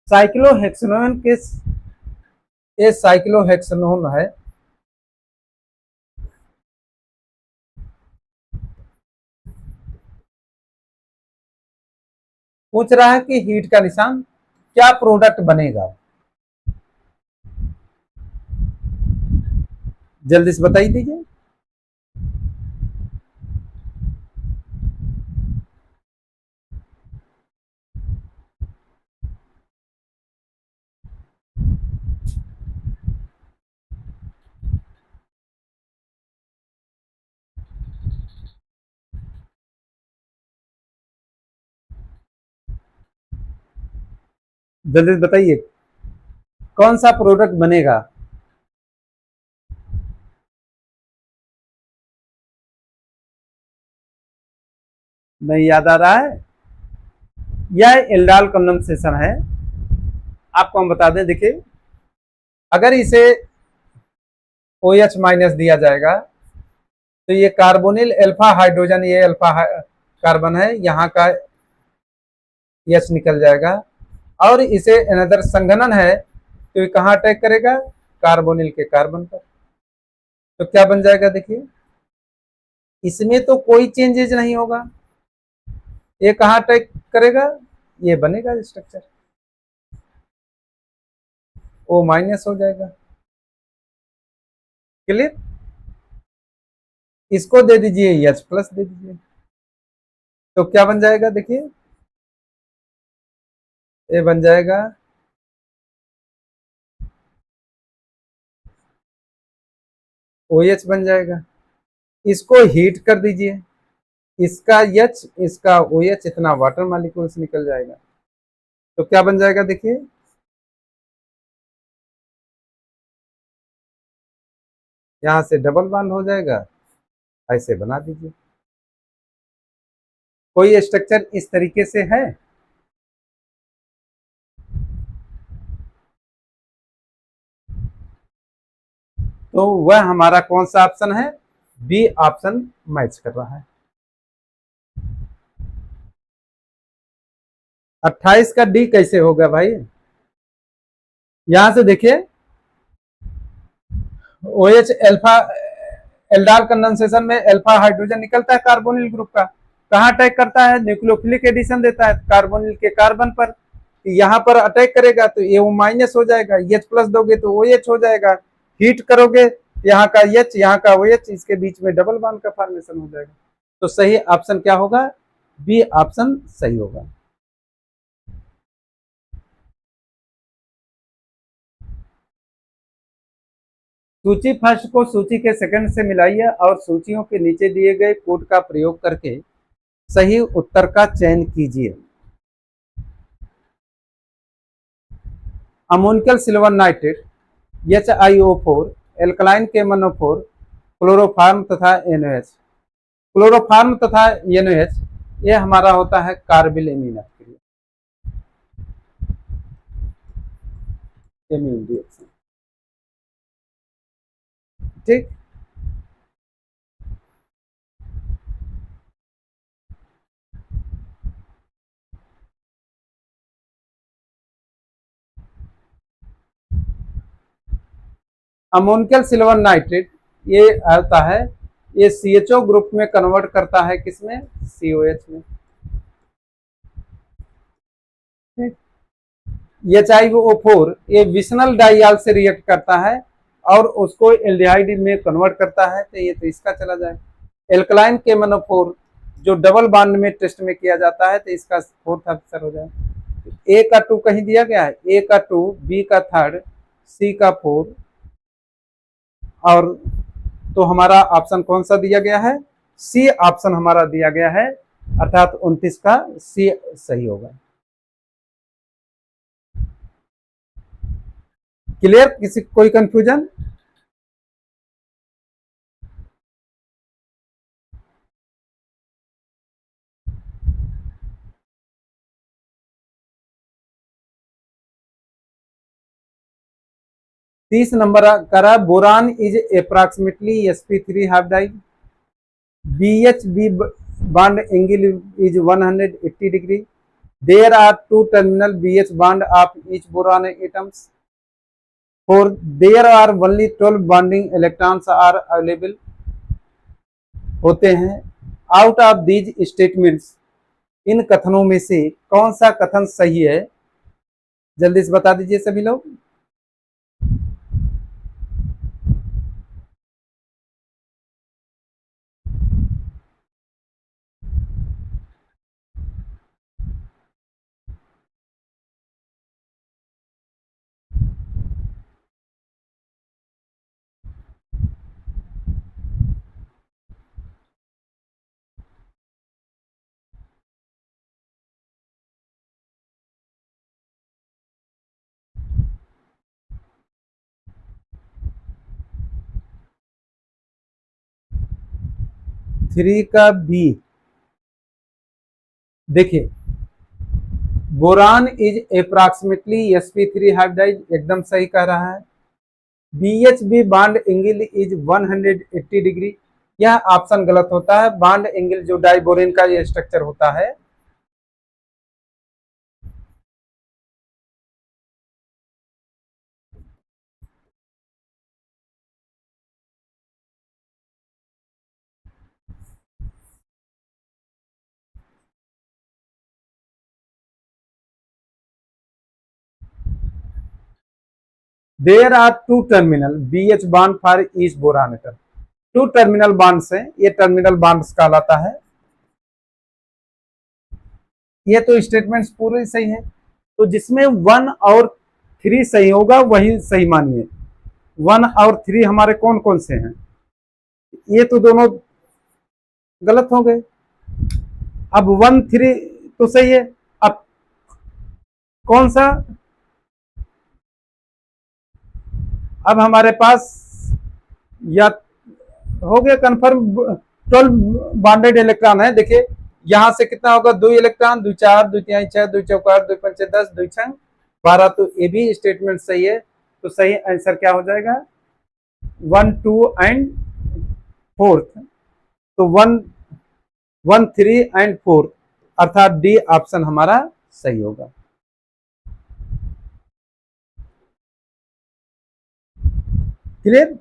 साइक्लोहेक्सेनोन किस, ये साइक्लोहेक्सेनोन है, पूछ रहा है कि हीट का निशान क्या प्रोडक्ट बनेगा, जल्दी से बताइए दीजिए। जल्दी से बताइए कौन सा प्रोडक्ट बनेगा। नहीं याद आ रहा है? यह एल्डाल कंडेंसेशन है। आपको हम बता दें, देखिए अगर इसे OH माइनस दिया जाएगा तो ये कार्बोनिल अल्फा हाइड्रोजन, ये अल्फा कार्बन है, यहाँ का H निकल जाएगा और इसे अनदर संघनन है तो ये कहाँ अटैक करेगा? कार्बोनिल के कार्बन पर। तो क्या बन जाएगा? देखिए इसमें तो कोई चेंजेज नहीं होगा, ये कहाँ अटैक करेगा? ये बनेगा स्ट्रक्चर, O माइनस हो जाएगा। क्लियर? इसको दे दीजिए H प्लस दे दीजिए, तो क्या बन जाएगा? देखिए ये बन जाएगा OH बन जाएगा। इसको हीट कर दीजिए, इसका H इसका OH, इतना वाटर मॉलिक्यूल्स निकल जाएगा। तो क्या बन जाएगा? देखिए यहां से डबल बॉन्ड हो जाएगा, ऐसे बना दीजिए। कोई स्ट्रक्चर इस तरीके से है? तो वह हमारा कौन सा ऑप्शन है? बी ऑप्शन मैच कर रहा है। 28 का डी कैसे होगा भाई? यहां से देखिए OH अल्फा, एल्डाल कंडेंसेशन में अल्फा हाइड्रोजन निकलता है कार्बोनिल ग्रुप का, कहाँ अटैक करता है? न्यूक्लियोफिलिक एडिशन देता है कार्बोनिल के कार्बन पर, यहाँ पर अटैक करेगा तो ये माइनस हो जाएगा, H प्लस दोगे तो OH हो जाएगा, हीट करोगे यहाँ का H यहाँ का OH, इसके बीच में डबल बॉन्ड का फॉर्मेशन हो जाएगा। तो सही ऑप्शन क्या होगा? बी ऑप्शन सही होगा। सूची फर्स्ट को सूची के सेकंड से मिलाइए और सूचियों के नीचे दिए गए कोड का प्रयोग करके सही उत्तर का चयन कीजिए। Ammoniacal silver nitrate, HiO4, alkaline KMnO4, chloroform तथा NOH। क्लोरोफार्म तथा NOH ये हमारा होता है कार्बिल एमीन एमीन रिएक्शन। ठीक, अमोनिकल सिल्वर नाइट्रेट ये आता है, ये CHO ग्रुप में कन्वर्ट करता है, किसमें? COH में। ठीक, HiO4 ये विशनल डाइयाल से रिएक्ट करता है और उसको एल्डिहाइड में कन्वर्ट करता है, तो ये तो इसका चला जाए। एल्कलाइन KMnO4 जो डबल बॉन्ड में टेस्ट में किया जाता है, तो इसका फोर्थ आंसर हो जाए। ए का 2 कहीं दिया गया है, ए का 2, बी का 3, सी का 4 और तो हमारा ऑप्शन कौन सा दिया गया है? सी ऑप्शन हमारा दिया गया है, अर्थात 29 का सी सही होगा। क्लियर? किसी कोई कंफ्यूजन? 30 नंबर करा, boron is approximately sp3 hybridize, BH bond angle is 180 degree. There are two terminal BH bond of each boron atoms. For there are only 12 bonding electrons are available होते हैं. Out of these statements, इन कथनों में से कौन सा कथन सही है? जल्दी से बता दीजिए सभी लोग. थ्री का बी. देखिए, boron is approximately sp3 hybridise एकदम सही कह रहा है. BHB bond angle is 180 degree, यह ऑप्शन गलत होता है. बॉन्ड एंगल जो डाइबोरेन का ये स्ट्रक्चर होता है, there are two terminal BH bond for each boron atom. Two terminal bonds हैं, ये टर्मिनल बॉन्ड्स कहलाता है. ये तो स्टेटमेंट्स पूरे सही है. तो जिसमें 1 और 3 सही होगा वही सही मानिए. 1 और 3 हमारे कौन कौन से हैं? ये तो दोनों गलत हो गए. अब 1 3 तो सही है. अब कौन सा? अब हमारे पास या हो गया कंफर्म 12 बॉन्डेड इलेक्ट्रॉन है. देखिए यहां से कितना होगा? 2 इलेक्ट्रॉन, 2 4, 2 3 6, 2 4 8, 2 5 10, 2 6 12. तो ये भी स्टेटमेंट सही है. तो सही आंसर क्या हो जाएगा? 1 2 एंड 4. तो 1 1 3 एंड 4, अर्थात डी ऑप्शन हमारा सही होगा. क्लियर?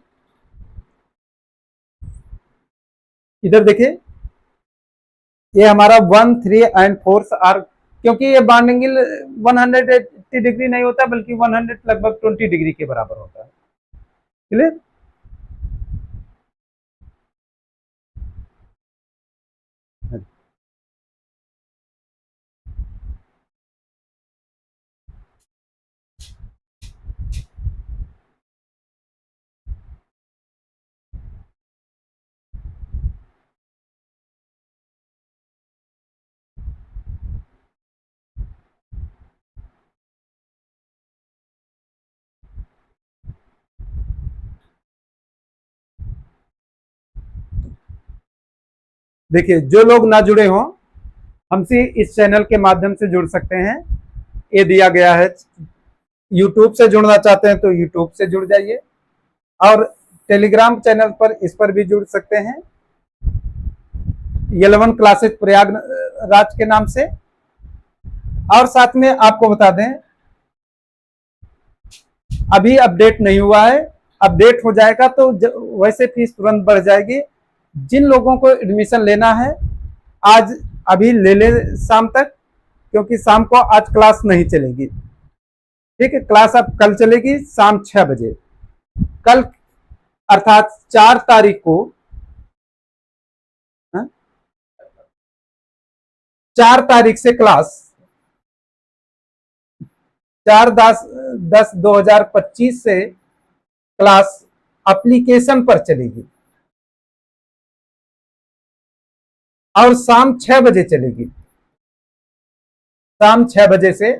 इधर देखिए, ये हमारा 1 3 एंड 4 आर, क्योंकि ये बॉन्डिंग 180 डिग्री नहीं होता बल्कि 100 लगभग 20 डिग्री के बराबर होता है. क्लियर? देखिए, जो लोग ना जुड़े हों, हमसे इस चैनल के माध्यम से जुड़ सकते हैं. ये दिया गया है. यूट्यूब से जुड़ना चाहते हैं तो यूट्यूब से जुड़ जाइए, और टेलीग्राम चैनल पर इस पर भी जुड़ सकते हैं, 11 क्लासेस प्रयागराज के नाम से. और साथ में आपको बता दें, अभी अपडेट नहीं हुआ है. अपडेट हो जाएगा तो वैसे फीस तुरंत बढ़ जाएगी. जिन लोगों को एडमिशन लेना है आज अभी ले ले शाम तक, क्योंकि शाम को आज क्लास नहीं चलेगी. ठीक है, क्लास अब कल चलेगी शाम 6 बजे. कल अर्थात 4 तारीख को, 4 तारीख से क्लास 4/10/2025 से क्लास एप्लीकेशन पर चलेगी और शाम 6 बजे चलेगी. शाम 6 बजे से,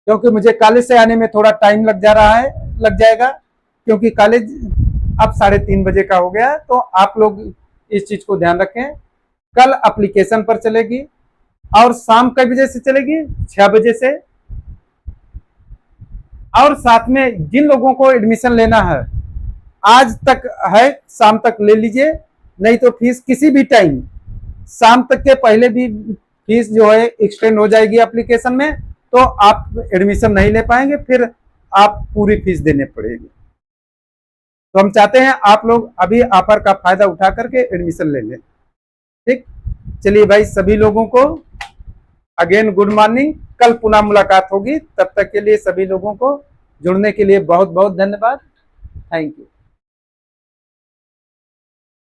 क्योंकि मुझे कॉलेज से आने में थोड़ा टाइम लग जाएगा, क्योंकि कॉलेज अब 3:30 बजे का हो गया. तो आप लोग इस चीज को ध्यान रखें. कल एप्लीकेशन पर चलेगी और शाम कई बजे से चलेगी? 6 बजे से. और साथ में जिन लोगों को एडमिशन लेना है आज तक है, शाम तक ले लीजिए, नहीं तो फीस किसी भी टाइम शाम तक के पहले भी फीस जो है एक्सटेंड हो जाएगी एप्लीकेशन में, तो आप एडमिशन नहीं ले पाएंगे, फिर आप पूरी फीस देने पड़ेगी। तो हम चाहते हैं आप लोग अभी ऑफर का फायदा उठा करके एडमिशन ले लें। ठीक, चलिए भाई, सभी लोगों को अगेन गुड मॉर्निंग। कल पुनः मुलाकात होगी, तब तक के लिए सभी लोगों को जुड़ने के लिए बहुत बहुत धन्यवाद। Thank you.